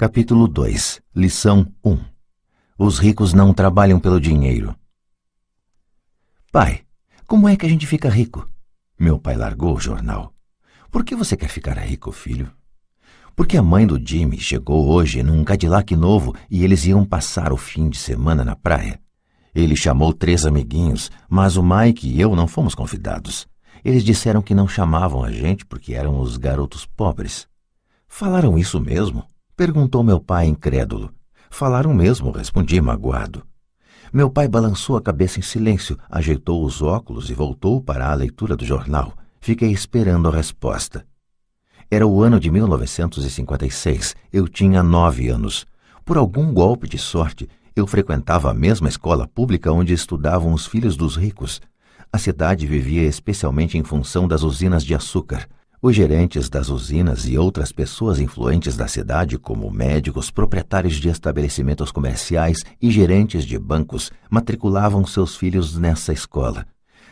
Capítulo 2. Lição 1. Os ricos não trabalham pelo dinheiro. Pai, como é que a gente fica rico? Meu pai largou o jornal. Por que você quer ficar rico, filho? Porque a mãe do Jimmy chegou hoje num Cadillac novo e eles iam passar o fim de semana na praia. Ele chamou 3 amiguinhos, mas o Mike e eu não fomos convidados. Eles disseram que não chamavam a gente porque eram os garotos pobres. Falaram isso mesmo? Perguntou meu pai incrédulo. Falaram mesmo, respondi magoado. Meu pai balançou a cabeça em silêncio, ajeitou os óculos e voltou para a leitura do jornal. Fiquei esperando a resposta. Era o ano de 1956. Eu tinha 9 anos. Por algum golpe de sorte, eu frequentava a mesma escola pública onde estudavam os filhos dos ricos. A cidade vivia especialmente em função das usinas de açúcar. Os gerentes das usinas e outras pessoas influentes da cidade, como médicos, proprietários de estabelecimentos comerciais e gerentes de bancos, matriculavam seus filhos nessa escola.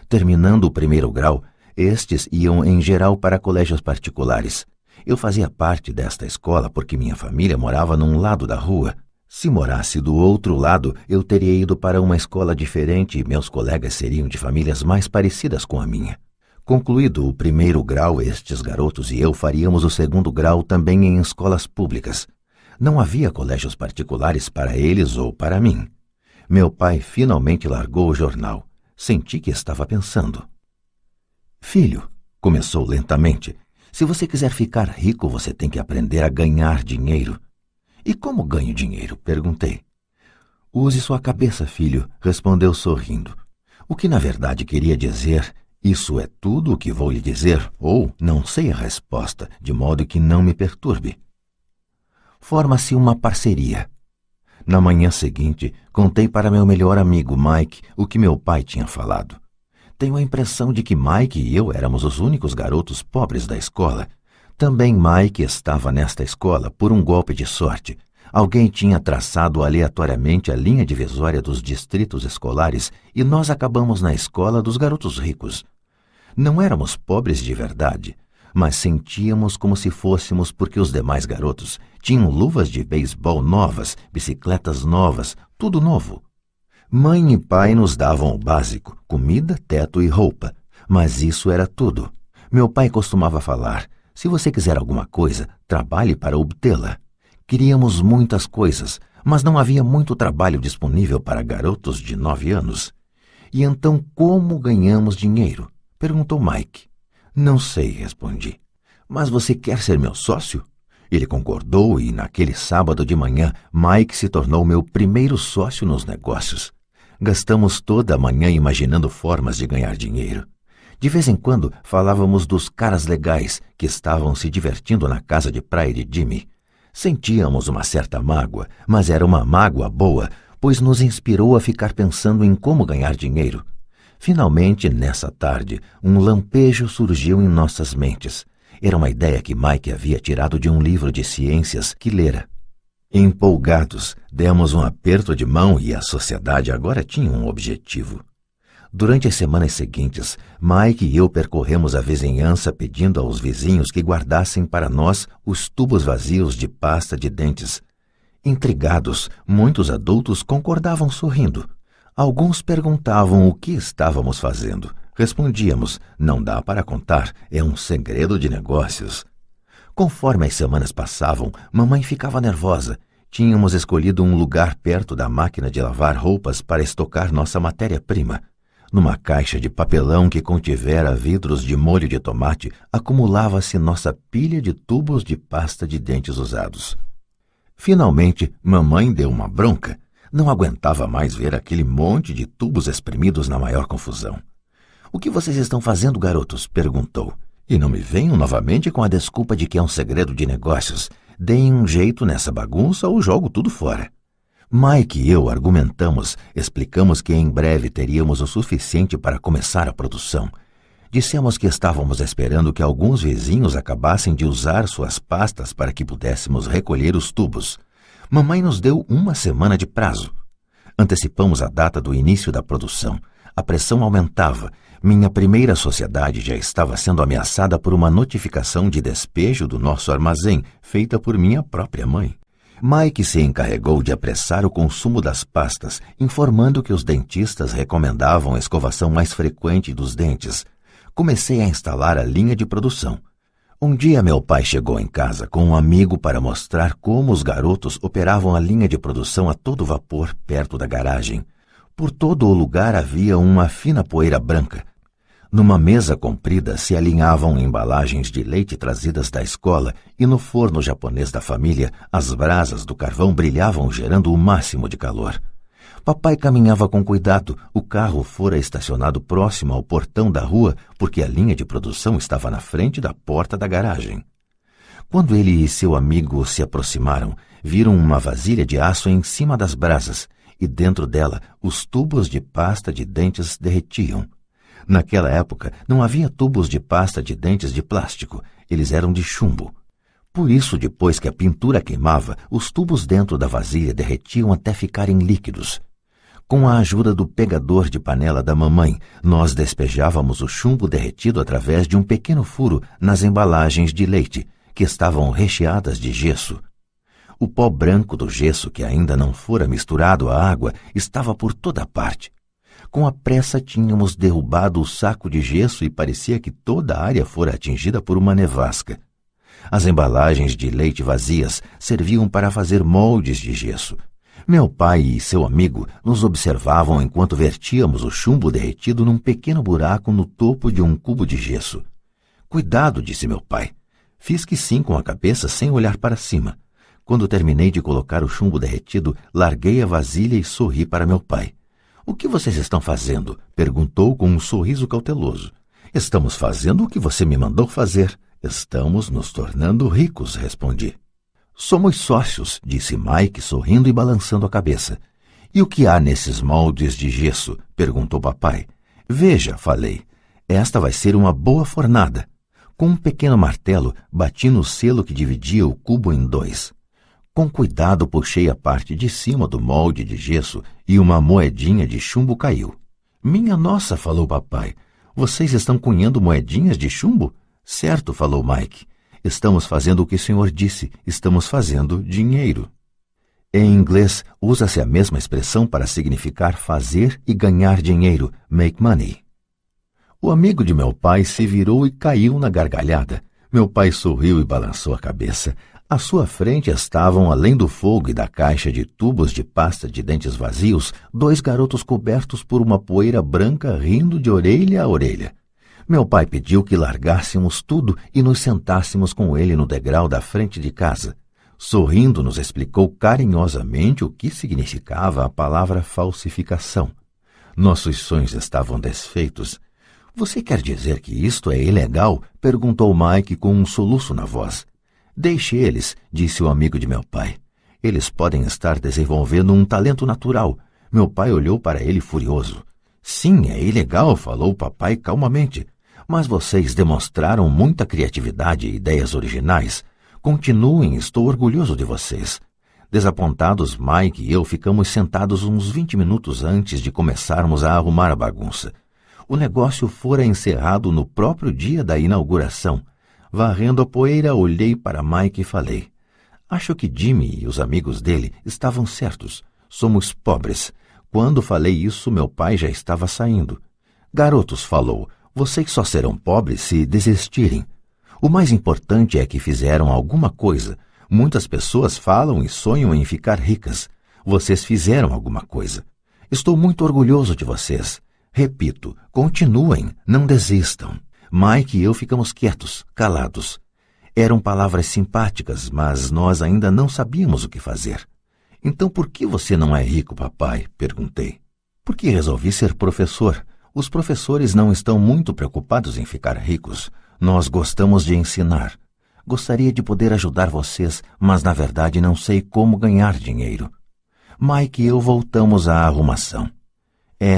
Terminando o 1º grau, estes iam em geral para colégios particulares. Eu fazia parte desta escola porque minha família morava num lado da rua. Se morasse do outro lado, eu teria ido para uma escola diferente e meus colegas seriam de famílias mais parecidas com a minha. Concluído o 1º grau, estes garotos e eu faríamos o 2º grau também em escolas públicas. Não havia colégios particulares para eles ou para mim. Meu pai finalmente largou o jornal. Senti que estava pensando. Filho, começou lentamente, se você quiser ficar rico, você tem que aprender a ganhar dinheiro. E como ganho dinheiro? Perguntei. Use sua cabeça, filho, respondeu sorrindo. O que na verdade queria dizer... Isso é tudo o que vou lhe dizer, ou não sei a resposta, de modo que não me perturbe. Forma-se uma parceria. Na manhã seguinte, contei para meu melhor amigo Mike o que meu pai tinha falado. Tenho a impressão de que Mike e eu éramos os únicos garotos pobres da escola. Também Mike estava nesta escola por um golpe de sorte. Alguém tinha traçado aleatoriamente a linha divisória dos distritos escolares e nós acabamos na escola dos garotos ricos. Não éramos pobres de verdade, mas sentíamos como se fôssemos porque os demais garotos tinham luvas de beisebol novas, bicicletas novas, tudo novo. Mãe e pai nos davam o básico, comida, teto e roupa, mas isso era tudo. Meu pai costumava falar, se você quiser alguma coisa, trabalhe para obtê-la. Queríamos muitas coisas, mas não havia muito trabalho disponível para garotos de 9 anos. E então como ganhamos dinheiro? Perguntou Mike. Não sei, respondi. Mas você quer ser meu sócio? Ele concordou e naquele sábado de manhã, Mike se tornou meu primeiro sócio nos negócios. Gastamos toda a manhã imaginando formas de ganhar dinheiro. De vez em quando falávamos dos caras legais que estavam se divertindo na casa de praia de Jimmy. Sentíamos uma certa mágoa, mas era uma mágoa boa, pois nos inspirou a ficar pensando em como ganhar dinheiro. Finalmente, nessa tarde, um lampejo surgiu em nossas mentes. Era uma ideia que Mike havia tirado de um livro de ciências que lera. Empolgados, demos um aperto de mão e a sociedade agora tinha um objetivo. Durante as semanas seguintes, Mike e eu percorremos a vizinhança pedindo aos vizinhos que guardassem para nós os tubos vazios de pasta de dentes. Intrigados, muitos adultos concordavam sorrindo. Alguns perguntavam o que estávamos fazendo. Respondíamos, não dá para contar, é um segredo de negócios. Conforme as semanas passavam, mamãe ficava nervosa. Tínhamos escolhido um lugar perto da máquina de lavar roupas para estocar nossa matéria-prima. Numa caixa de papelão que contivera vidros de molho de tomate, acumulava-se nossa pilha de tubos de pasta de dentes usados. Finalmente, mamãe deu uma bronca. Não aguentava mais ver aquele monte de tubos espremidos na maior confusão. O que vocês estão fazendo, garotos? Perguntou. E não me venham novamente com a desculpa de que é um segredo de negócios. Deem um jeito nessa bagunça ou jogo tudo fora. Mike e eu argumentamos, explicamos que em breve teríamos o suficiente para começar a produção. Dissemos que estávamos esperando que alguns vizinhos acabassem de usar suas pastas para que pudéssemos recolher os tubos. Mamãe nos deu 1 semana de prazo. Antecipamos a data do início da produção. A pressão aumentava. Minha primeira sociedade já estava sendo ameaçada por uma notificação de despejo do nosso armazém, feita por minha própria mãe. Mike se encarregou de apressar o consumo das pastas, informando que os dentistas recomendavam a escovação mais frequente dos dentes. Comecei a instalar a linha de produção. Um dia meu pai chegou em casa com um amigo para mostrar como os garotos operavam a linha de produção a todo vapor perto da garagem. Por todo o lugar havia uma fina poeira branca. Numa mesa comprida se alinhavam embalagens de leite trazidas da escola e no forno japonês da família as brasas do carvão brilhavam gerando o máximo de calor. Papai caminhava com cuidado, o carro fora estacionado próximo ao portão da rua porque a linha de produção estava na frente da porta da garagem. Quando ele e seu amigo se aproximaram, viram uma vasilha de aço em cima das brasas e dentro dela os tubos de pasta de dentes derretiam. Naquela época não havia tubos de pasta de dentes de plástico, eles eram de chumbo. Por isso, depois que a pintura queimava, os tubos dentro da vasilha derretiam até ficarem líquidos. Com a ajuda do pegador de panela da mamãe, nós despejávamos o chumbo derretido através de um pequeno furo nas embalagens de leite, que estavam recheadas de gesso. O pó branco do gesso, que ainda não fora misturado à água, estava por toda parte. Com a pressa tínhamos derrubado o saco de gesso e parecia que toda a área fora atingida por uma nevasca. As embalagens de leite vazias serviam para fazer moldes de gesso. Meu pai e seu amigo nos observavam enquanto vertíamos o chumbo derretido num pequeno buraco no topo de um cubo de gesso. Cuidado, disse meu pai. Fiz que sim com a cabeça sem olhar para cima. Quando terminei de colocar o chumbo derretido, larguei a vasilha e sorri para meu pai. O que vocês estão fazendo? Perguntou com um sorriso cauteloso. Estamos fazendo o que você me mandou fazer. Estamos nos tornando ricos, respondi. Somos sócios, disse Mike, sorrindo e balançando a cabeça. E o que há nesses moldes de gesso? Perguntou papai. Veja, falei, esta vai ser uma boa fornada. Com um pequeno martelo, bati no selo que dividia o cubo em dois. Com cuidado puxei a parte de cima do molde de gesso e uma moedinha de chumbo caiu. Minha nossa, falou papai, vocês estão cunhando moedinhas de chumbo? Certo, falou Mike. Estamos fazendo o que o senhor disse, estamos fazendo dinheiro. Em inglês, usa-se a mesma expressão para significar fazer e ganhar dinheiro, make money. O amigo de meu pai se virou e caiu na gargalhada. Meu pai sorriu e balançou a cabeça. À sua frente estavam, além do fogo e da caixa de tubos de pasta de dentes vazios, dois garotos cobertos por uma poeira branca rindo de orelha a orelha. Meu pai pediu que largássemos tudo e nos sentássemos com ele no degrau da frente de casa. Sorrindo, nos explicou carinhosamente o que significava a palavra falsificação. Nossos sonhos estavam desfeitos. Você quer dizer que isto é ilegal? Perguntou Mike com um soluço na voz. Deixe eles, disse o amigo de meu pai. Eles podem estar desenvolvendo um talento natural. Meu pai olhou para ele furioso. Sim, é ilegal, falou o papai calmamente. Mas vocês demonstraram muita criatividade e ideias originais. Continuem, estou orgulhoso de vocês. Desapontados, Mike e eu ficamos sentados uns 20 minutos antes de começarmos a arrumar a bagunça. O negócio fora encerrado no próprio dia da inauguração. Varrendo a poeira, olhei para Mike e falei. Acho que Jimmy e os amigos dele estavam certos. Somos pobres. Quando falei isso, meu pai já estava saindo. Garotos, falou, vocês só serão pobres se desistirem. O mais importante é que fizeram alguma coisa. Muitas pessoas falam e sonham em ficar ricas. Vocês fizeram alguma coisa. Estou muito orgulhoso de vocês. Repito, continuem, não desistam. Mike e eu ficamos quietos, calados. Eram palavras simpáticas, mas nós ainda não sabíamos o que fazer. Então por que você não é rico, papai? Perguntei. Porque resolvi ser professor. Os professores não estão muito preocupados em ficar ricos. Nós gostamos de ensinar. Gostaria de poder ajudar vocês, mas na verdade não sei como ganhar dinheiro. Mike e eu voltamos à arrumação.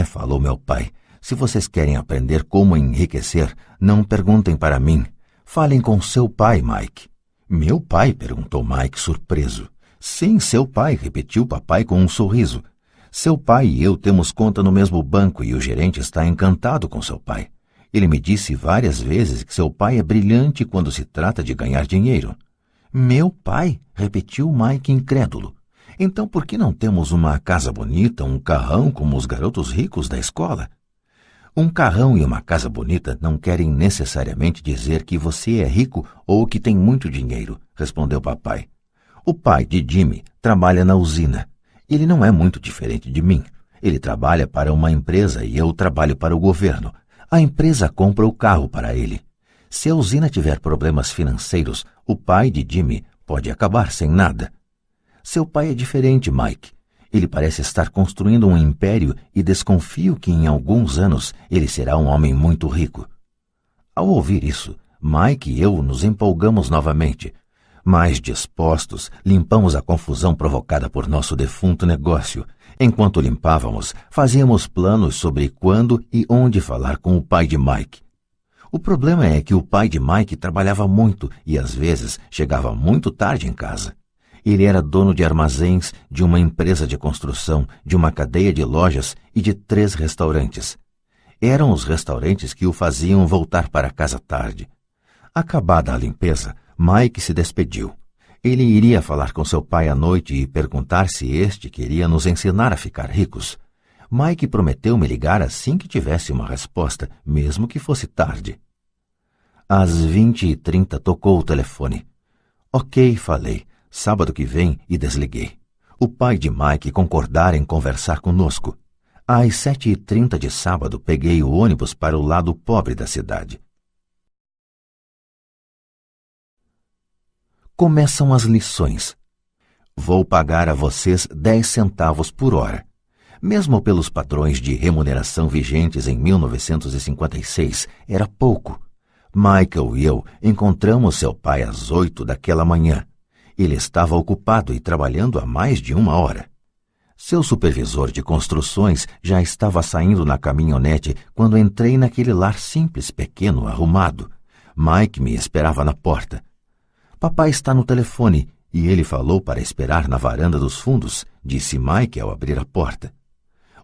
Falou meu pai, se vocês querem aprender como enriquecer, não perguntem para mim. Falem com seu pai, Mike. Meu pai? Perguntou Mike surpreso. Sim, seu pai, repetiu papai com um sorriso. Seu pai e eu temos conta no mesmo banco e o gerente está encantado com seu pai. Ele me disse várias vezes que seu pai é brilhante quando se trata de ganhar dinheiro. Meu pai? Repetiu Mike incrédulo. Então por que não temos uma casa bonita, um carrão como os garotos ricos da escola? Um carrão e uma casa bonita não querem necessariamente dizer que você é rico ou que tem muito dinheiro, respondeu papai. O pai de Jimmy trabalha na usina. Ele não é muito diferente de mim. Ele trabalha para uma empresa e eu trabalho para o governo. A empresa compra o carro para ele. Se a usina tiver problemas financeiros, o pai de Jimmy pode acabar sem nada. Seu pai é diferente, Mike. Ele parece estar construindo um império e desconfio que em alguns anos ele será um homem muito rico. Ao ouvir isso, Mike e eu nos empolgamos novamente. Mais dispostos, limpamos a confusão provocada por nosso defunto negócio. Enquanto limpávamos, fazíamos planos sobre quando e onde falar com o pai de Mike. O problema é que o pai de Mike trabalhava muito e às vezes chegava muito tarde em casa. Ele era dono de armazéns, de uma empresa de construção, de uma cadeia de lojas e de 3 restaurantes. Eram os restaurantes que o faziam voltar para casa tarde. Acabada a limpeza, Mike se despediu. Ele iria falar com seu pai à noite e perguntar se este queria nos ensinar a ficar ricos. Mike prometeu me ligar assim que tivesse uma resposta, mesmo que fosse tarde. Às 20h30 tocou o telefone. Ok, falei. Sábado que vem, e desliguei. O pai de Mike concordara em conversar conosco. Às 7h30 de sábado, peguei o ônibus para o lado pobre da cidade. Começam as lições. Vou pagar a vocês 10 centavos por hora. Mesmo pelos padrões de remuneração vigentes em 1956, era pouco. Michael e eu encontramos seu pai às 8 daquela manhã. Ele estava ocupado e trabalhando há mais de 1 hora. Seu supervisor de construções já estava saindo na caminhonete quando entrei naquele lar simples, pequeno, arrumado. Mike me esperava na porta. Papai está no telefone e ele falou para esperar na varanda dos fundos, disse Mike ao abrir a porta.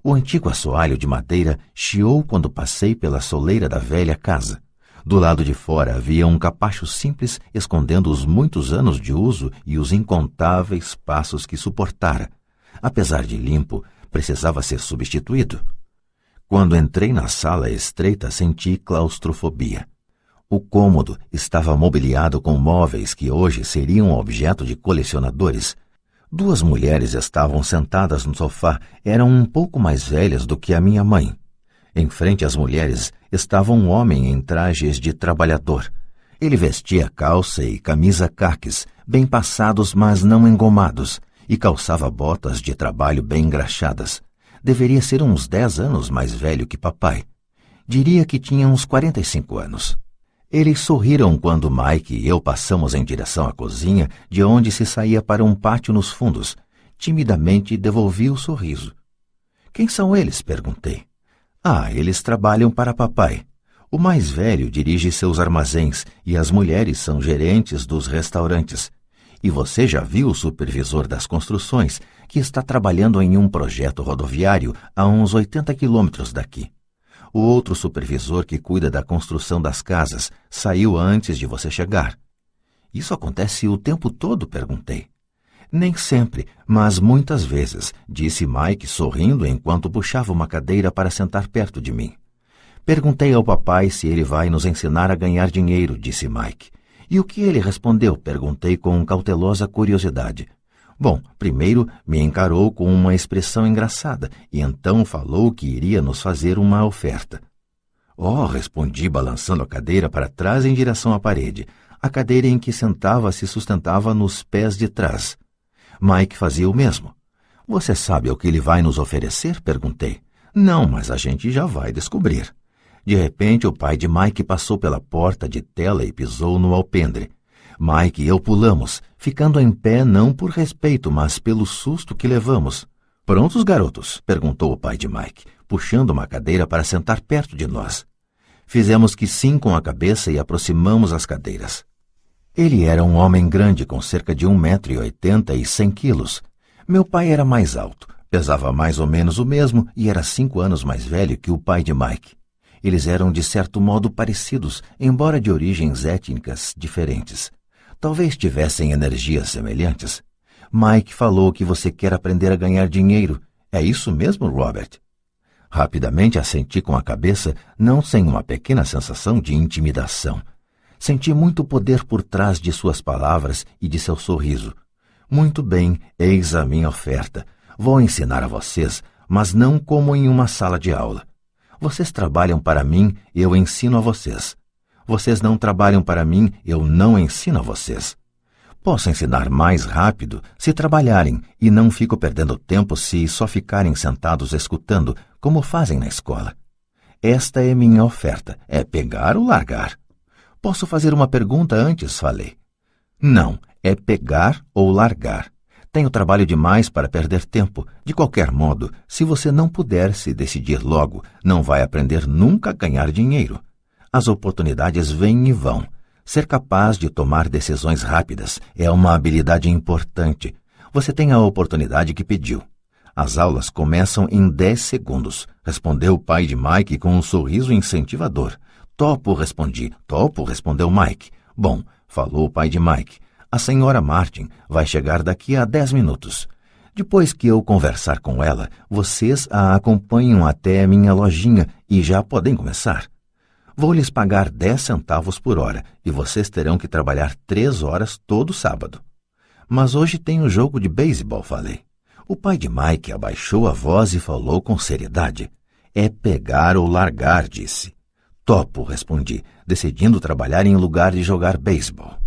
O antigo assoalho de madeira chiou quando passei pela soleira da velha casa. Do lado de fora havia um capacho simples escondendo os muitos anos de uso e os incontáveis passos que suportara. Apesar de limpo, precisava ser substituído. Quando entrei na sala estreita, senti claustrofobia. O cômodo estava mobiliado com móveis que hoje seriam objeto de colecionadores. 2 mulheres estavam sentadas no sofá, eram um pouco mais velhas do que a minha mãe. Em frente às mulheres estava um homem em trajes de trabalhador. Ele vestia calça e camisa caques, bem passados mas não engomados, e calçava botas de trabalho bem engraxadas. Deveria ser uns 10 anos mais velho que papai. Diria que tinha uns 45 anos. Eles sorriram quando Mike e eu passamos em direção à cozinha, de onde se saía para um pátio nos fundos. Timidamente devolvi o sorriso. Quem são eles? Perguntei. Eles trabalham para papai. O mais velho dirige seus armazéns e as mulheres são gerentes dos restaurantes. E você já viu o supervisor das construções, que está trabalhando em um projeto rodoviário a uns 80 quilômetros daqui. O outro supervisor que cuida da construção das casas saiu antes de você chegar. Isso acontece o tempo todo? Perguntei. Nem sempre, mas muitas vezes, disse Mike sorrindo enquanto puxava uma cadeira para sentar perto de mim. Perguntei ao papai se ele vai nos ensinar a ganhar dinheiro, disse Mike. E o que ele respondeu? Perguntei com cautelosa curiosidade. Bom, primeiro me encarou com uma expressão engraçada e então falou que iria nos fazer uma oferta. Respondi balançando a cadeira para trás em direção à parede. A cadeira em que sentava se sustentava nos pés de trás. Mike fazia o mesmo. Você sabe o que ele vai nos oferecer? Perguntei. Não, mas a gente já vai descobrir. De repente, o pai de Mike passou pela porta de tela e pisou no alpendre. Mike e eu pulamos, ficando em pé não por respeito, mas pelo susto que levamos. Prontos, garotos? Perguntou o pai de Mike, puxando uma cadeira para sentar perto de nós. Fizemos que sim com a cabeça e aproximamos as cadeiras. Ele era um homem grande, com cerca de 1,80 m e 100 quilos. Meu pai era mais alto, pesava mais ou menos o mesmo e era 5 anos mais velho que o pai de Mike. Eles eram de certo modo parecidos, embora de origens étnicas diferentes. Talvez tivessem energias semelhantes. Mike falou que você quer aprender a ganhar dinheiro. É isso mesmo, Robert? Rapidamente assenti com a cabeça, não sem uma pequena sensação de intimidação. Senti muito poder por trás de suas palavras e de seu sorriso. Muito bem, eis a minha oferta. Vou ensinar a vocês, mas não como em uma sala de aula. Vocês trabalham para mim, eu ensino a vocês. Vocês não trabalham para mim, eu não ensino a vocês. Posso ensinar mais rápido se trabalharem e não fico perdendo tempo se só ficarem sentados escutando, como fazem na escola. Esta é minha oferta, é pegar ou largar. Posso fazer uma pergunta antes, falei. Não, é pegar ou largar. Tenho trabalho demais para perder tempo. De qualquer modo, se você não puder se decidir logo, não vai aprender nunca a ganhar dinheiro. As oportunidades vêm e vão. Ser capaz de tomar decisões rápidas é uma habilidade importante. Você tem a oportunidade que pediu. As aulas começam em 10 segundos, respondeu o pai de Mike com um sorriso incentivador. Topo, respondi. Topo, respondeu Mike. Bom, falou o pai de Mike. A senhora Martin vai chegar daqui a 10 minutos. Depois que eu conversar com ela, vocês a acompanham até minha lojinha e já podem começar. Vou lhes pagar 10 centavos por hora e vocês terão que trabalhar 3 horas todo sábado. Mas hoje tem um jogo de beisebol, falei. O pai de Mike abaixou a voz e falou com seriedade. É pegar ou largar, disse. Topo, respondi, decidindo trabalhar em lugar de jogar beisebol.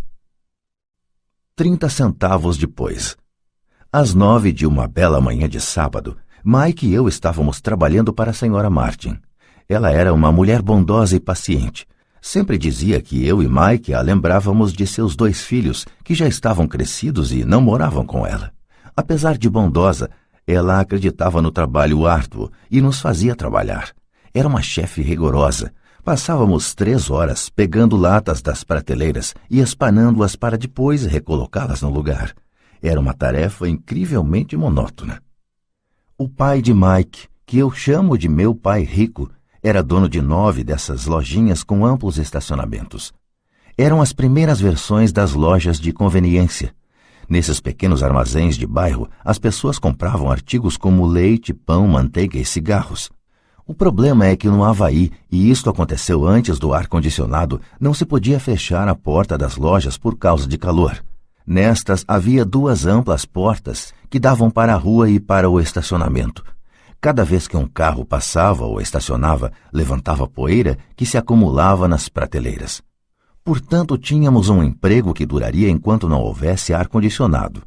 30 centavos depois. Às 9 de uma bela manhã de sábado, Mike e eu estávamos trabalhando para a senhora Martin. Ela era uma mulher bondosa e paciente. Sempre dizia que eu e Mike a lembrávamos de seus 2 filhos, que já estavam crescidos e não moravam com ela. Apesar de bondosa, ela acreditava no trabalho árduo e nos fazia trabalhar. Era uma chefe rigorosa. Passávamos 3 horas pegando latas das prateleiras e espanando-as para depois recolocá-las no lugar. Era uma tarefa incrivelmente monótona. O pai de Mike, que eu chamo de meu pai rico, era dono de 9 dessas lojinhas com amplos estacionamentos. Eram as primeiras versões das lojas de conveniência. Nesses pequenos armazéns de bairro, as pessoas compravam artigos como leite, pão, manteiga e cigarros. O problema é que no Havaí, e isto aconteceu antes do ar-condicionado, não se podia fechar a porta das lojas por causa de calor. Nestas havia 2 amplas portas que davam para a rua e para o estacionamento. Cada vez que um carro passava ou estacionava, levantava poeira que se acumulava nas prateleiras. Portanto, tínhamos um emprego que duraria enquanto não houvesse ar-condicionado.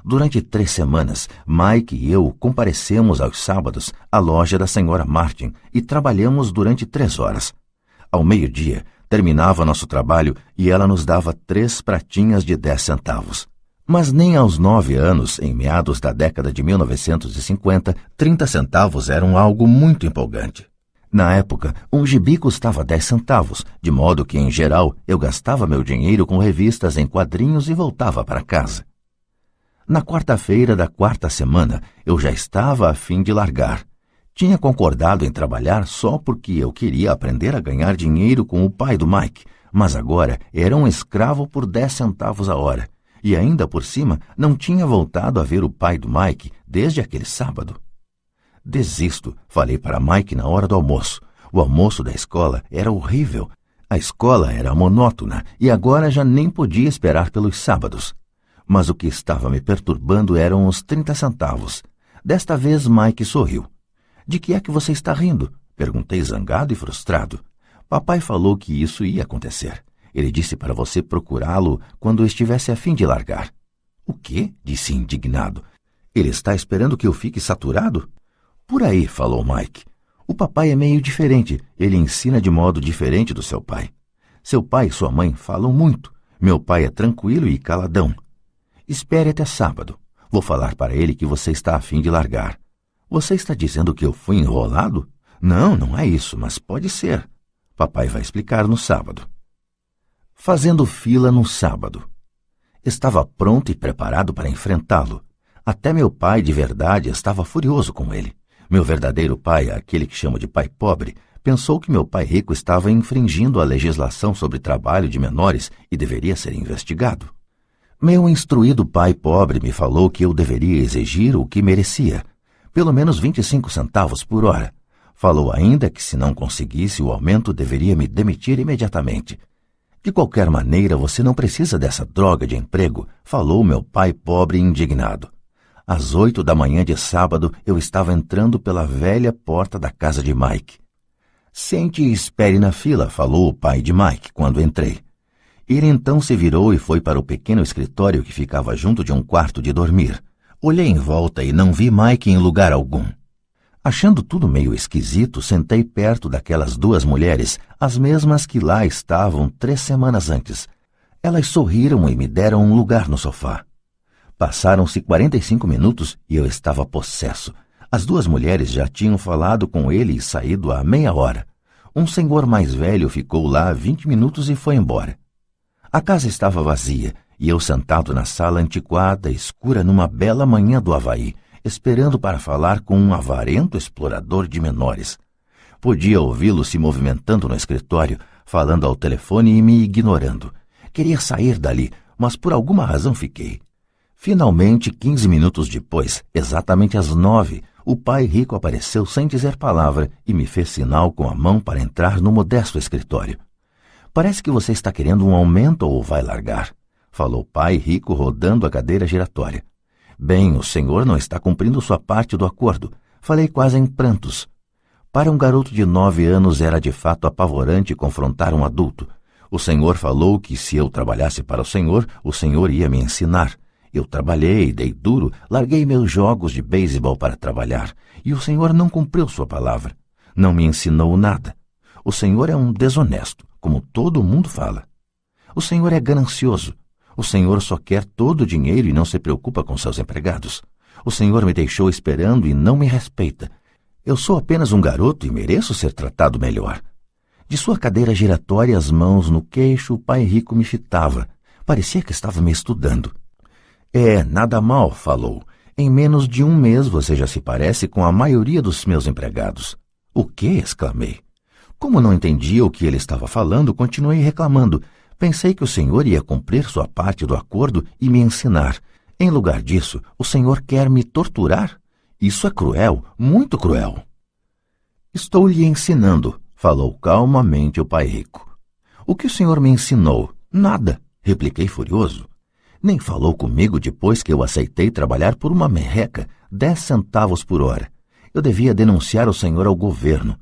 Durante 3 semanas, Mike e eu comparecemos aos sábados à loja da senhora Martin e trabalhamos durante 3 horas. Ao meio-dia, terminava nosso trabalho e ela nos dava 3 pratinhas de 10 centavos. Mas nem aos 9 anos, em meados da década de 1950, 30 centavos eram algo muito empolgante. Na época, um gibi custava 10 centavos, de modo que, em geral, eu gastava meu dinheiro com revistas em quadrinhos e voltava para casa. Na quarta-feira da 4ª semana, eu já estava a fim de largar. Tinha concordado em trabalhar só porque eu queria aprender a ganhar dinheiro com o pai do Mike, mas agora era um escravo por 10 centavos a hora. E ainda por cima, não tinha voltado a ver o pai do Mike desde aquele sábado. Desisto, falei para Mike na hora do almoço. O almoço da escola era horrível. A escola era monótona e agora já nem podia esperar pelos sábados. Mas o que estava me perturbando eram os 30 centavos. Desta vez Mike sorriu. De que é que você está rindo? Perguntei zangado e frustrado. Papai falou que isso ia acontecer. Ele disse para você procurá-lo quando estivesse a fim de largar. O quê? Disse indignado. Ele está esperando que eu fique saturado? Por aí, falou Mike. O papai é meio diferente. Ele ensina de modo diferente do seu pai. Seu pai e sua mãe falam muito. Meu pai é tranquilo e caladão. Espere até sábado. Vou falar para ele que você está a fim de largar. Você está dizendo que eu fui enrolado? Não, não é isso, mas pode ser. Papai vai explicar no sábado. Fazendo fila no sábado. Estava pronto e preparado para enfrentá-lo. Até meu pai de verdade estava furioso com ele. Meu verdadeiro pai, aquele que chamo de pai pobre, pensou que meu pai rico estava infringindo a legislação sobre trabalho de menores e deveria ser investigado. Meu instruído pai pobre me falou que eu deveria exigir o que merecia, pelo menos 25 centavos por hora. Falou ainda que se não conseguisse o aumento deveria me demitir imediatamente. De qualquer maneira, você não precisa dessa droga de emprego, falou meu pai pobre indignado. Às 8 da manhã de sábado, eu estava entrando pela velha porta da casa de Mike. Sente e espere na fila, falou o pai de Mike quando entrei. Ele então se virou e foi para o pequeno escritório que ficava junto de um quarto de dormir. Olhei em volta e não vi Mike em lugar algum. Achando tudo meio esquisito, sentei perto daquelas duas mulheres, as mesmas que lá estavam 3 semanas antes. Elas sorriram e me deram um lugar no sofá. Passaram-se 45 minutos e eu estava possesso. As duas mulheres já tinham falado com ele e saído há meia hora. Um senhor mais velho ficou lá 20 minutos e foi embora. A casa estava vazia e eu sentado na sala antiquada, escura numa bela manhã do Havaí, esperando para falar com um avarento explorador de menores. Podia ouvi-lo se movimentando no escritório, falando ao telefone e me ignorando. Queria sair dali, mas por alguma razão fiquei. Finalmente, 15 minutos depois, exatamente às 9, o pai rico apareceu sem dizer palavra e me fez sinal com a mão para entrar no modesto escritório. Parece que você está querendo um aumento ou vai largar, falou o pai rico rodando a cadeira giratória. Bem, o senhor não está cumprindo sua parte do acordo. Falei quase em prantos. Para um garoto de 9 anos era de fato apavorante confrontar um adulto. O senhor falou que se eu trabalhasse para o senhor ia me ensinar. Eu trabalhei, dei duro, larguei meus jogos de beisebol para trabalhar. E o senhor não cumpriu sua palavra. Não me ensinou nada. O senhor é um desonesto, como todo mundo fala. O senhor é ganancioso. O senhor só quer todo o dinheiro e não se preocupa com seus empregados. O senhor me deixou esperando e não me respeita. Eu sou apenas um garoto e mereço ser tratado melhor. De sua cadeira giratória, as mãos no queixo, o pai rico me fitava. Parecia que estava me estudando. Nada mal, falou. Em menos de 1 mês você já se parece com a maioria dos meus empregados. O quê? Exclamei. Como não entendia o que ele estava falando, continuei reclamando. Pensei que o senhor ia cumprir sua parte do acordo e me ensinar. Em lugar disso, o senhor quer me torturar? Isso é cruel, muito cruel. Estou lhe ensinando, falou calmamente o pai rico. O que o senhor me ensinou? Nada, repliquei furioso. Nem falou comigo depois que eu aceitei trabalhar por uma merreca, 10 centavos por hora. Eu devia denunciar o senhor ao governo.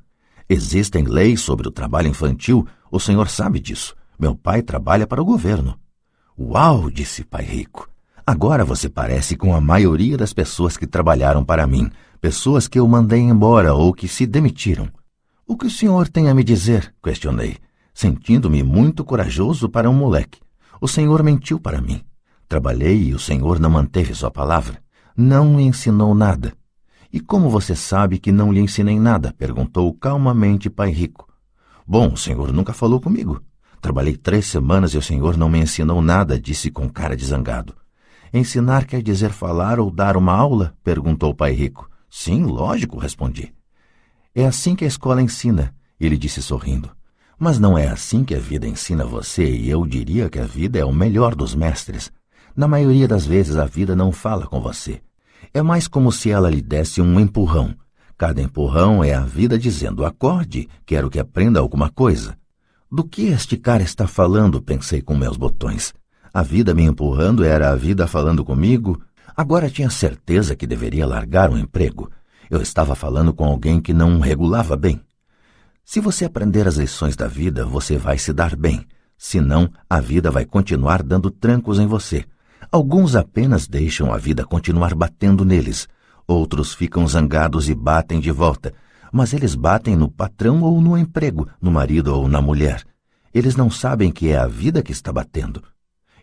Existem leis sobre o trabalho infantil, o senhor sabe disso. Meu pai trabalha para o governo. Uau, disse pai rico. Agora você parece com a maioria das pessoas que trabalharam para mim, pessoas que eu mandei embora ou que se demitiram. O que o senhor tem a me dizer? Questionei, sentindo-me muito corajoso para um moleque. O senhor mentiu para mim. Trabalhei e o senhor não manteve sua palavra. Não me ensinou nada. E como você sabe que não lhe ensinei nada? Perguntou calmamente pai rico. Bom, o senhor nunca falou comigo. Trabalhei 3 semanas e o senhor não me ensinou nada, disse com cara de zangado. Ensinar quer dizer falar ou dar uma aula? Perguntou o pai rico. Sim, lógico, respondi. É assim que a escola ensina, ele disse sorrindo. Mas não é assim que a vida ensina você, e eu diria que a vida é o melhor dos mestres. Na maioria das vezes a vida não fala com você. É mais como se ela lhe desse um empurrão. Cada empurrão é a vida dizendo, acorde, quero que aprenda alguma coisa. Do que este cara está falando? Pensei com meus botões. A vida me empurrando era a vida falando comigo? Agora tinha certeza que deveria largar o emprego. Eu estava falando com alguém que não regulava bem. Se você aprender as lições da vida, você vai se dar bem. Senão, a vida vai continuar dando trancos em você. Alguns apenas deixam a vida continuar batendo neles. Outros ficam zangados e batem de volta. Mas eles batem no patrão ou no emprego, no marido ou na mulher. Eles não sabem que é a vida que está batendo.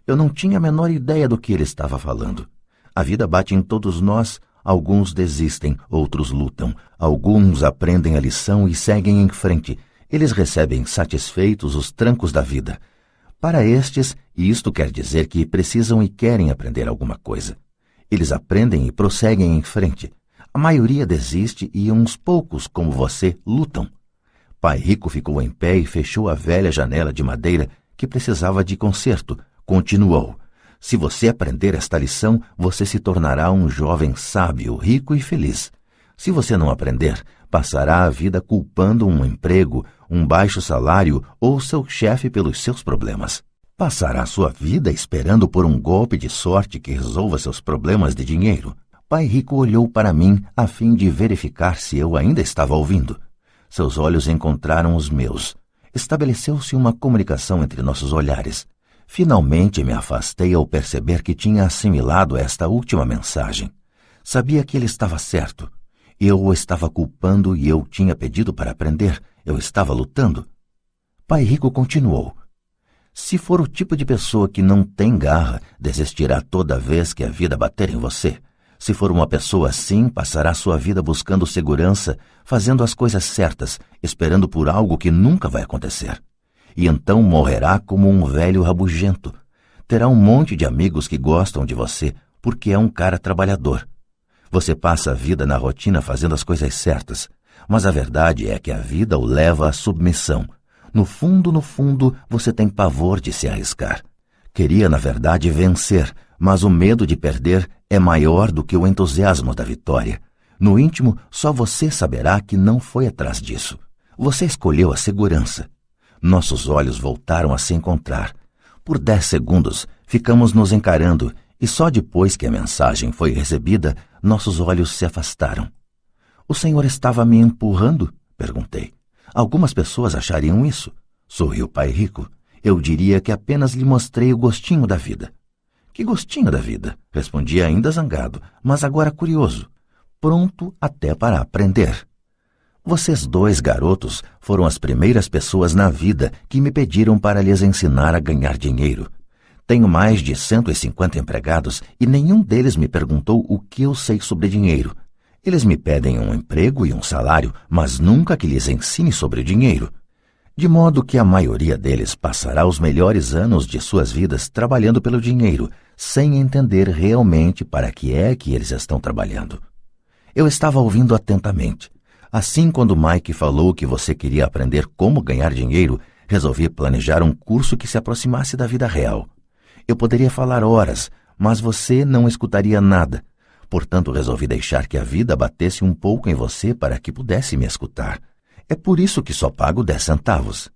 Eu não tinha a menor ideia do que ele estava falando. A vida bate em todos nós. Alguns desistem, outros lutam. Alguns aprendem a lição e seguem em frente. Eles recebem satisfeitos os trancos da vida. Para estes, isto quer dizer que precisam e querem aprender alguma coisa. Eles aprendem e prosseguem em frente. A maioria desiste e uns poucos, como você, lutam. Pai Rico ficou em pé e fechou a velha janela de madeira que precisava de conserto. Continuou. Se você aprender esta lição, você se tornará um jovem sábio, rico e feliz. Se você não aprender, passará a vida culpando um emprego, um baixo salário ou seu chefe pelos seus problemas. Passará sua vida esperando por um golpe de sorte que resolva seus problemas de dinheiro. Pai Rico olhou para mim a fim de verificar se eu ainda estava ouvindo. Seus olhos encontraram os meus. Estabeleceu-se uma comunicação entre nossos olhares. Finalmente me afastei ao perceber que tinha assimilado esta última mensagem. Sabia que ele estava certo. Eu o estava culpando e eu tinha pedido para aprender. Eu estava lutando. Pai Rico continuou. Se for o tipo de pessoa que não tem garra, desistirá toda vez que a vida bater em você. Se for uma pessoa assim, passará sua vida buscando segurança, fazendo as coisas certas, esperando por algo que nunca vai acontecer. E então morrerá como um velho rabugento. Terá um monte de amigos que gostam de você, porque é um cara trabalhador. Você passa a vida na rotina fazendo as coisas certas, mas a verdade é que a vida o leva à submissão. No fundo, você tem pavor de se arriscar. Queria, na verdade, vencer, mas o medo de perder é maior do que o entusiasmo da vitória. No íntimo, só você saberá que não foi atrás disso. Você escolheu a segurança. Nossos olhos voltaram a se encontrar. Por 10 segundos, ficamos nos encarando e só depois que a mensagem foi recebida, nossos olhos se afastaram. O senhor estava me empurrando? Perguntei. Algumas pessoas achariam isso. Sorriu Pai Rico. Eu diria que apenas lhe mostrei o gostinho da vida. Que gostinho da vida? Respondi ainda zangado, mas agora curioso. Pronto até para aprender. Vocês 2 garotos foram as primeiras pessoas na vida que me pediram para lhes ensinar a ganhar dinheiro. Tenho mais de 150 empregados e nenhum deles me perguntou o que eu sei sobre dinheiro. Eles me pedem um emprego e um salário, mas nunca que lhes ensine sobre dinheiro. De modo que a maioria deles passará os melhores anos de suas vidas trabalhando pelo dinheiro, sem entender realmente para que é que eles estão trabalhando. Eu estava ouvindo atentamente. Assim, quando Mike falou que você queria aprender como ganhar dinheiro, resolvi planejar um curso que se aproximasse da vida real. Eu poderia falar horas, mas você não escutaria nada. Portanto, resolvi deixar que a vida batesse um pouco em você para que pudesse me escutar. É por isso que só pago 10 centavos.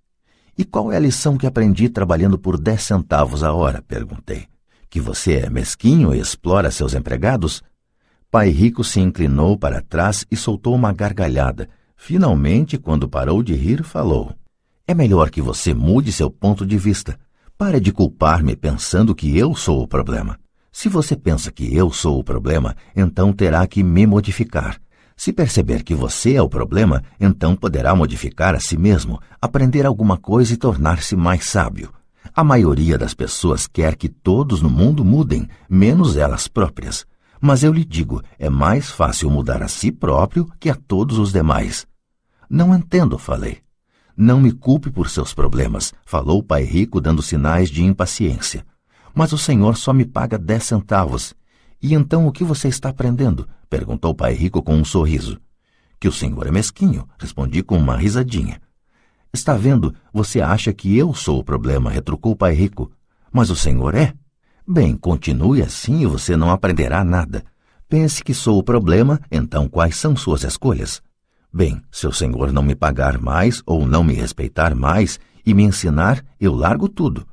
E qual é a lição que aprendi trabalhando por 10 centavos a hora? Perguntei. Que você é mesquinho e explora seus empregados? Pai Rico se inclinou para trás e soltou uma gargalhada. Finalmente, quando parou de rir, falou. É melhor que você mude seu ponto de vista. Pare de culpar-me pensando que eu sou o problema. Se você pensa que eu sou o problema, então terá que me modificar. Se perceber que você é o problema, então poderá modificar a si mesmo, aprender alguma coisa e tornar-se mais sábio. A maioria das pessoas quer que todos no mundo mudem, menos elas próprias. Mas eu lhe digo, é mais fácil mudar a si próprio que a todos os demais. Não entendo, falei. Não me culpe por seus problemas, falou Pai Rico dando sinais de impaciência. Mas o senhor só me paga 10 centavos. E então o que você está aprendendo? Perguntou Pai Rico com um sorriso. Que o senhor é mesquinho, respondi com uma risadinha. Está vendo, você acha que eu sou o problema, retrucou Pai Rico. Mas o senhor é? Bem, continue assim e você não aprenderá nada. Pense que sou o problema, então quais são suas escolhas? Bem, se o senhor não me pagar mais ou não me respeitar mais e me ensinar, eu largo tudo.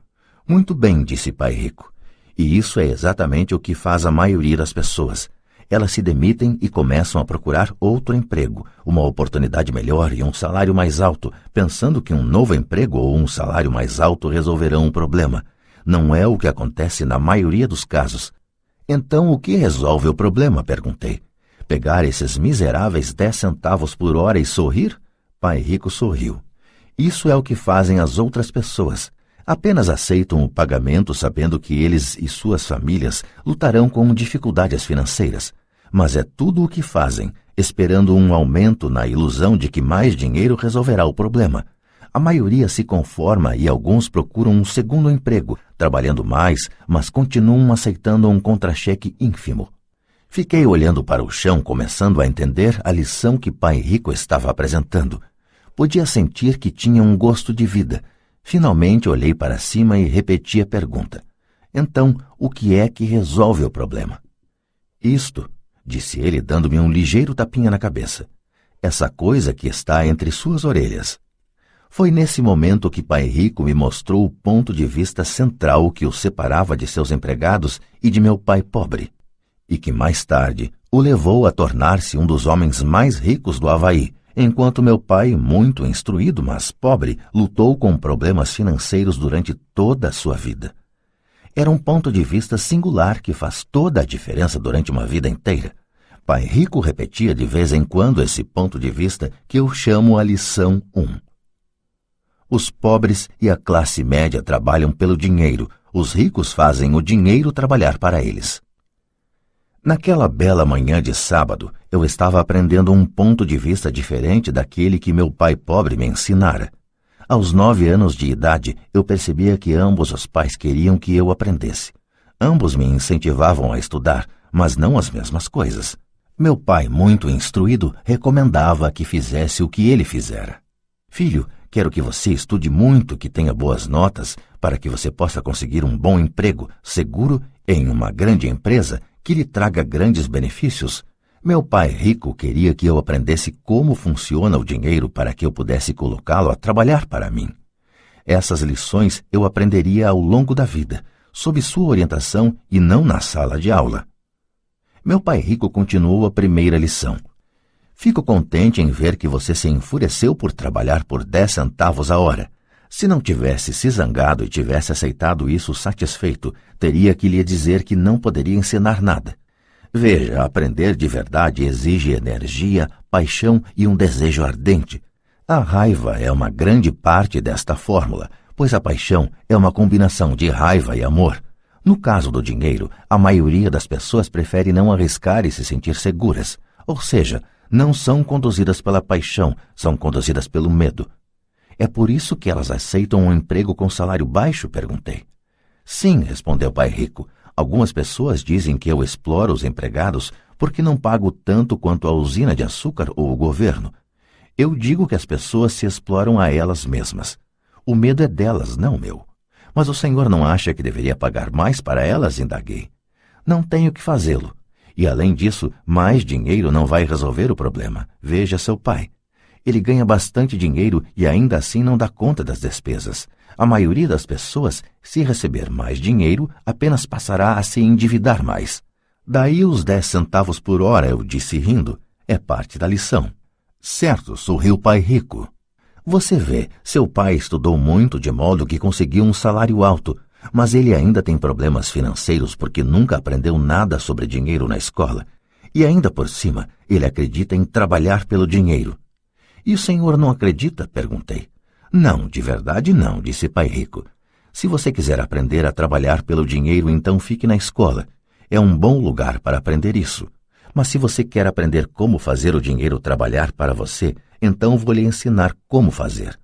Muito bem, disse Pai Rico. E isso é exatamente o que faz a maioria das pessoas. Elas se demitem e começam a procurar outro emprego, uma oportunidade melhor e um salário mais alto, pensando que um novo emprego ou um salário mais alto resolverão o problema. Não é o que acontece na maioria dos casos. Então, o que resolve o problema? Perguntei. Pegar esses miseráveis 10 centavos por hora e sorrir? Pai Rico sorriu. Isso é o que fazem as outras pessoas. Apenas aceitam o pagamento sabendo que eles e suas famílias lutarão com dificuldades financeiras. Mas é tudo o que fazem, esperando um aumento na ilusão de que mais dinheiro resolverá o problema. A maioria se conforma e alguns procuram um segundo emprego, trabalhando mais, mas continuam aceitando um contra-cheque ínfimo. Fiquei olhando para o chão, começando a entender a lição que Pai Rico estava apresentando. Podia sentir que tinha um gosto de vida. Finalmente olhei para cima e repeti a pergunta. Então, o que é que resolve o problema? Isto, disse ele, dando-me um ligeiro tapinha na cabeça. Essa coisa que está entre suas orelhas. Foi nesse momento que Pai Rico me mostrou o ponto de vista central que o separava de seus empregados e de meu pai pobre, e que mais tarde o levou a tornar-se um dos homens mais ricos do Havaí, enquanto meu pai, muito instruído, mas pobre, lutou com problemas financeiros durante toda a sua vida. Era um ponto de vista singular que faz toda a diferença durante uma vida inteira. Pai Rico repetia de vez em quando esse ponto de vista que eu chamo a lição 1. Os pobres e a classe média trabalham pelo dinheiro, os ricos fazem o dinheiro trabalhar para eles. Naquela bela manhã de sábado, eu estava aprendendo um ponto de vista diferente daquele que meu pai pobre me ensinara. Aos 9 anos de idade, eu percebia que ambos os pais queriam que eu aprendesse. Ambos me incentivavam a estudar, mas não as mesmas coisas. Meu pai, muito instruído, recomendava que fizesse o que ele fizera. Filho, quero que você estude muito, que tenha boas notas, para que você possa conseguir um bom emprego, seguro, em uma grande empresa, que lhe traga grandes benefícios. Meu pai rico queria que eu aprendesse como funciona o dinheiro para que eu pudesse colocá-lo a trabalhar para mim. Essas lições eu aprenderia ao longo da vida, sob sua orientação e não na sala de aula. Meu pai rico continuou a primeira lição. Fico contente em ver que você se enfureceu por trabalhar por 10 centavos a hora. Se não tivesse se zangado e tivesse aceitado isso satisfeito, teria que lhe dizer que não poderia ensinar nada. Veja, aprender de verdade exige energia, paixão e um desejo ardente. A raiva é uma grande parte desta fórmula, pois a paixão é uma combinação de raiva e amor. No caso do dinheiro, a maioria das pessoas prefere não arriscar e se sentir seguras, ou seja, não são conduzidas pela paixão, são conduzidas pelo medo. É por isso que elas aceitam um emprego com salário baixo? Perguntei. Sim, respondeu Pai Rico. Algumas pessoas dizem que eu exploro os empregados porque não pago tanto quanto a usina de açúcar ou o governo. Eu digo que as pessoas se exploram a elas mesmas. O medo é delas, não meu. Mas o senhor não acha que deveria pagar mais para elas? Indaguei. Não tenho que fazê-lo. E, além disso, mais dinheiro não vai resolver o problema. Veja seu pai. Ele ganha bastante dinheiro e ainda assim não dá conta das despesas. A maioria das pessoas, se receber mais dinheiro, apenas passará a se endividar mais. Daí os 10 centavos por hora, eu disse rindo. É parte da lição. Certo, sorriu Pai Rico. Você vê, seu pai estudou muito de modo que conseguiu um salário alto, mas ele ainda tem problemas financeiros porque nunca aprendeu nada sobre dinheiro na escola. E ainda por cima, ele acredita em trabalhar pelo dinheiro. E o senhor não acredita? Perguntei. Não, de verdade não, disse Pai Rico. Se você quiser aprender a trabalhar pelo dinheiro, então fique na escola. É um bom lugar para aprender isso. Mas se você quer aprender como fazer o dinheiro trabalhar para você, então vou lhe ensinar como fazer.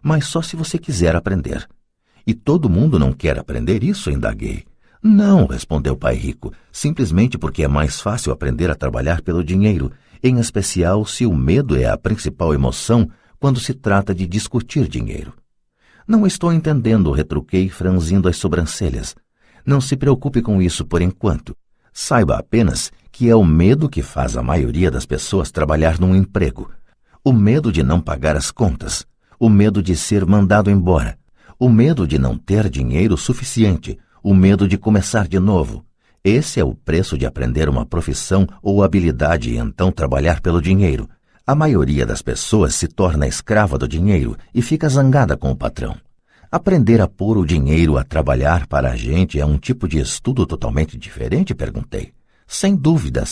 Mas só se você quiser aprender. E todo mundo não quer aprender isso? Indaguei. Não, respondeu Pai Rico, simplesmente porque é mais fácil aprender a trabalhar pelo dinheiro, em especial se o medo é a principal emoção quando se trata de discutir dinheiro. Não estou entendendo, retruquei, franzindo as sobrancelhas. Não se preocupe com isso por enquanto. Saiba apenas que é o medo que faz a maioria das pessoas trabalhar num emprego. O medo de não pagar as contas, o medo de ser mandado embora, o medo de não ter dinheiro suficiente, o medo de começar de novo. Esse é o preço de aprender uma profissão ou habilidade e então trabalhar pelo dinheiro. A maioria das pessoas se torna escrava do dinheiro e fica zangada com o patrão. Aprender a pôr o dinheiro a trabalhar para a gente é um tipo de estudo totalmente diferente? Perguntei. Sem dúvida,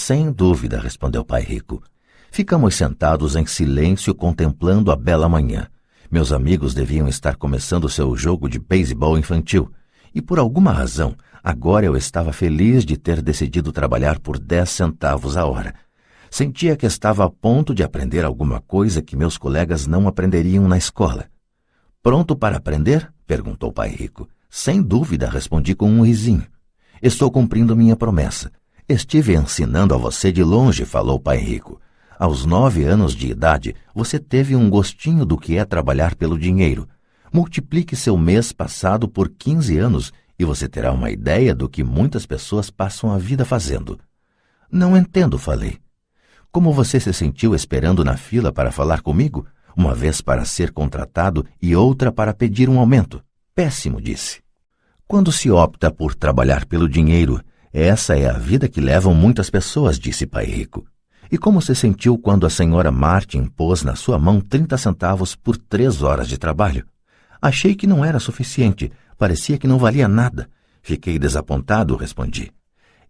respondeu Pai Rico. Ficamos sentados em silêncio contemplando a bela manhã. Meus amigos deviam estar começando seu jogo de beisebol infantil. E por alguma razão, agora eu estava feliz de ter decidido trabalhar por 10 centavos a hora. Sentia que estava a ponto de aprender alguma coisa que meus colegas não aprenderiam na escola. Pronto para aprender? Perguntou Pai Rico. Sem dúvida, respondi com um risinho. Estou cumprindo minha promessa. Estive ensinando a você de longe, falou Pai Rico. Aos 9 anos de idade, você teve um gostinho do que é trabalhar pelo dinheiro. Multiplique seu mês passado por 15 anos e você terá uma ideia do que muitas pessoas passam a vida fazendo. Não entendo, falei. Como você se sentiu esperando na fila para falar comigo? Uma vez para ser contratado e outra para pedir um aumento. Péssimo, disse. Quando se opta por trabalhar pelo dinheiro, essa é a vida que levam muitas pessoas, disse Pai Rico. E como se sentiu quando a senhora Martin pôs na sua mão 30 centavos por 3 horas de trabalho? Achei que não era suficiente, parecia que não valia nada. Fiquei desapontado, respondi.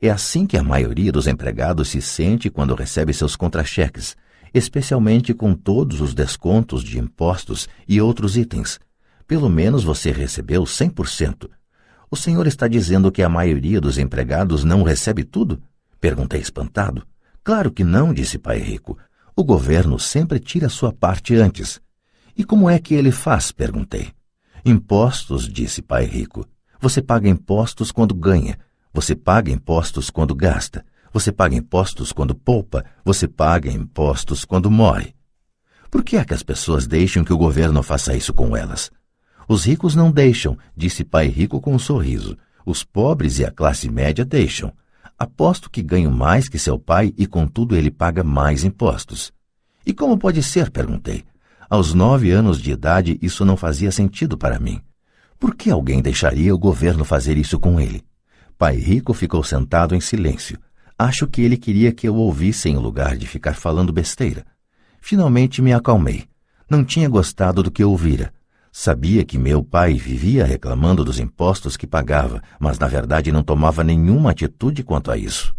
É assim que a maioria dos empregados se sente quando recebe seus contra-cheques, especialmente com todos os descontos de impostos e outros itens. Pelo menos você recebeu 100%. O senhor está dizendo que a maioria dos empregados não recebe tudo? Perguntei espantado. Claro que não, disse Pai Rico. O governo sempre tira sua parte antes. E como é que ele faz? Perguntei. Impostos, disse Pai Rico. Você paga impostos quando ganha. Você paga impostos quando gasta. Você paga impostos quando poupa. Você paga impostos quando morre. Por que é que as pessoas deixam que o governo faça isso com elas? Os ricos não deixam, disse Pai Rico com um sorriso. Os pobres e a classe média deixam. Aposto que ganho mais que seu pai e, contudo, ele paga mais impostos. E como pode ser? Perguntei. Aos 9 anos de idade, isso não fazia sentido para mim. Por que alguém deixaria o governo fazer isso com ele? Pai Rico ficou sentado em silêncio. Acho que ele queria que eu ouvisse em lugar de ficar falando besteira. Finalmente me acalmei. Não tinha gostado do que ouvira. Sabia que meu pai vivia reclamando dos impostos que pagava, mas na verdade não tomava nenhuma atitude quanto a isso.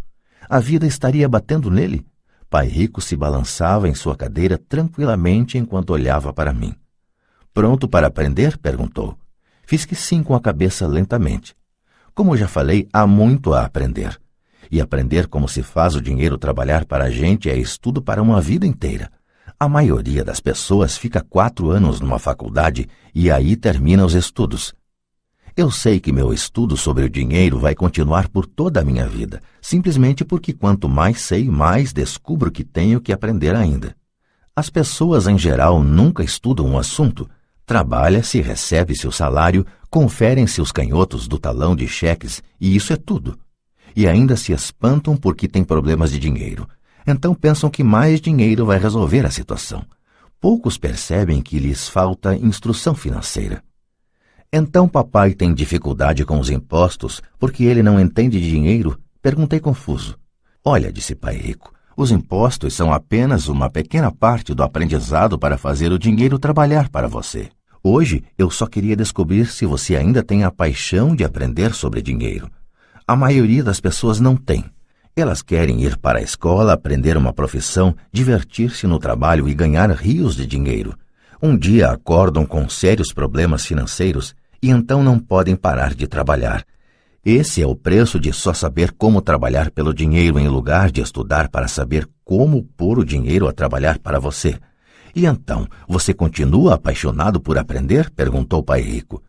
A vida estaria batendo nele? Pai Rico se balançava em sua cadeira tranquilamente enquanto olhava para mim. Pronto para aprender? Perguntou. Fiz que sim com a cabeça lentamente. Como já falei, há muito a aprender. E aprender como se faz o dinheiro trabalhar para a gente é estudo para uma vida inteira. A maioria das pessoas fica 4 anos numa faculdade e aí termina os estudos. Eu sei que meu estudo sobre o dinheiro vai continuar por toda a minha vida, simplesmente porque quanto mais sei, mais descubro que tenho que aprender ainda. As pessoas em geral nunca estudam um assunto. Trabalha-se, recebe-se o salário, conferem-se os canhotos do talão de cheques e isso é tudo. E ainda se espantam porque têm problemas de dinheiro. Então pensam que mais dinheiro vai resolver a situação. Poucos percebem que lhes falta instrução financeira. Então papai tem dificuldade com os impostos porque ele não entende de dinheiro? Perguntei confuso. Olha, disse Pai Rico, os impostos são apenas uma pequena parte do aprendizado para fazer o dinheiro trabalhar para você. Hoje eu só queria descobrir se você ainda tem a paixão de aprender sobre dinheiro. A maioria das pessoas não tem. Elas querem ir para a escola, aprender uma profissão, divertir-se no trabalho e ganhar rios de dinheiro. Um dia acordam com sérios problemas financeiros e então não podem parar de trabalhar. Esse é o preço de só saber como trabalhar pelo dinheiro em lugar de estudar para saber como pôr o dinheiro a trabalhar para você. E então, você continua apaixonado por aprender? Perguntou Pai Rico.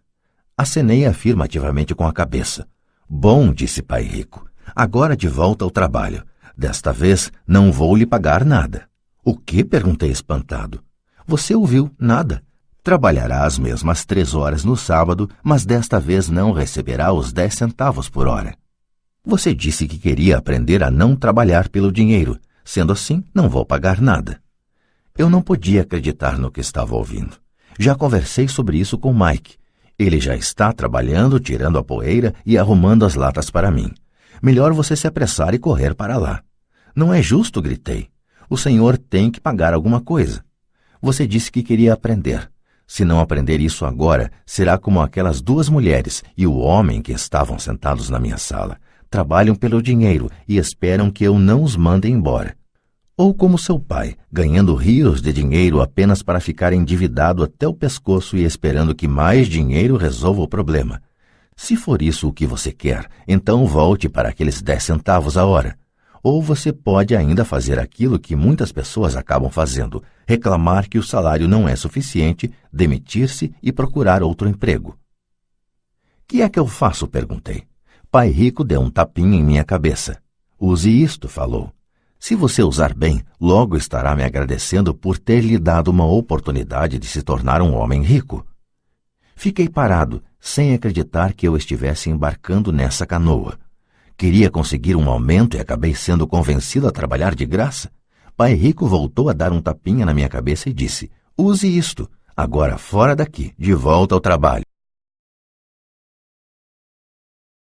Acenei afirmativamente com a cabeça. Bom, disse Pai Rico. Agora de volta ao trabalho. Desta vez não vou lhe pagar nada. O que? Perguntei espantado. Você ouviu, nada. Trabalhará as mesmas 3 horas no sábado, mas desta vez não receberá os 10 centavos por hora. Você disse que queria aprender a não trabalhar pelo dinheiro. Sendo assim, não vou pagar nada. Eu não podia acreditar no que estava ouvindo. Já conversei sobre isso com Mike. Ele já está trabalhando, tirando a poeira e arrumando as latas para mim. Melhor você se apressar e correr para lá. Não é justo, gritei. O senhor tem que pagar alguma coisa. Você disse que queria aprender. Se não aprender isso agora, será como aquelas 2 mulheres e o homem que estavam sentados na minha sala. Trabalham pelo dinheiro e esperam que eu não os mande embora. Ou como seu pai, ganhando rios de dinheiro apenas para ficar endividado até o pescoço e esperando que mais dinheiro resolva o problema. Se for isso o que você quer, então volte para aqueles 10 centavos a hora. Ou você pode ainda fazer aquilo que muitas pessoas acabam fazendo, reclamar que o salário não é suficiente, demitir-se e procurar outro emprego. Que é que eu faço? Perguntei. Pai Rico deu um tapinha em minha cabeça. Use isto, falou. Se você usar bem, logo estará me agradecendo por ter lhe dado uma oportunidade de se tornar um homem rico. Fiquei parado, sem acreditar que eu estivesse embarcando nessa canoa. Queria conseguir um aumento e acabei sendo convencido a trabalhar de graça. Pai Rico voltou a dar um tapinha na minha cabeça e disse: use isto, agora fora daqui, de volta ao trabalho.